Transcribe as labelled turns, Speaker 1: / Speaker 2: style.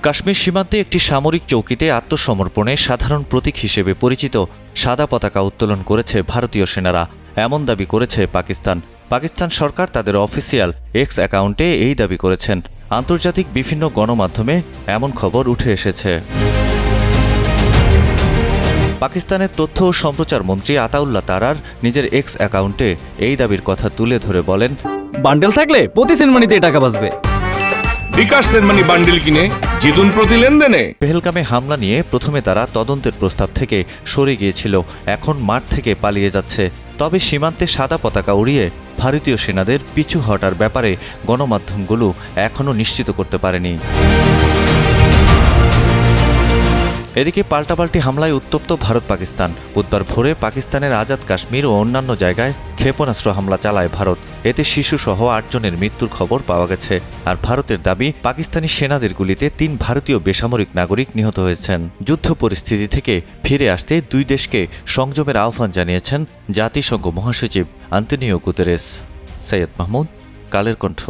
Speaker 1: কাশ্মীর সীমান্তে একটি সামরিক চৌকিতে আত্মসমর্পণে সাধারণ প্রতীক হিসেবে পরিচিত সাদা পতাকা উত্তোলন করেছে ভারতীয় সেনারা, এমন দাবি করেছে পাকিস্তান। পাকিস্তান সরকার তাদের অফিসিয়াল এক্স অ্যাকাউন্টে এই দাবি করেছেন। আন্তর্জাতিক বিভিন্ন গণমাধ্যমে এমন খবর উঠে এসেছে। পাকিস্তানের তথ্য ও সম্প্রচার মন্ত্রী আতাউল্লাহ তারার নিজের এক্স অ্যাকাউন্টে এই দাবির কথা তুলে ধরে বলেন,
Speaker 2: বান্ডেল থাকলে প্রতি সেনমানিতে টাকা বাঁচবে।
Speaker 3: বিকাশ সেনমানি বান্ডেল কিনে জিতুন প্রতি লেনদেনে।
Speaker 1: পেহেলগামে হামলা নিয়ে প্রথমে তারা তদন্তের প্রস্তাব থেকে সরে গিয়েছিল, এখন মাঠ থেকে পালিয়ে যাচ্ছে। তবে সীমান্তে সাদা পতাকা উড়িয়ে ভারতীয় সেনাদের পিছু হটার ব্যাপারে গণমাধ্যমগুলো এখনও নিশ্চিত করতে পারেনি। এদিকে পাল্টাপাল্টি হামলায় উত্তপ্ত ভারত পাকিস্তান। বুধবার ভোরে পাকিস্তানের আজাদ কাশ্মীর ও অন্যান্য জায়গায় ক্ষেপণাস্ত্র হামলা চালায় ভারত। এতে শিশুসহ ৮ জনের মৃত্যুর খবর পাওয়া গেছে। আর ভারতের দাবি, পাকিস্তানি সেনাদের গুলিতে ৩ ভারতীয় বেসামরিক নাগরিক নিহত হয়েছেন। যুদ্ধ পরিস্থিতি থেকে ফিরে আসতে দুই দেশকে সংযমের আহ্বান জানিয়েছেন জাতিসংঘ মহাসচিব আন্তোনিও গুতেরেস। সৈয়দ মাহমুদ, কালের কণ্ঠ।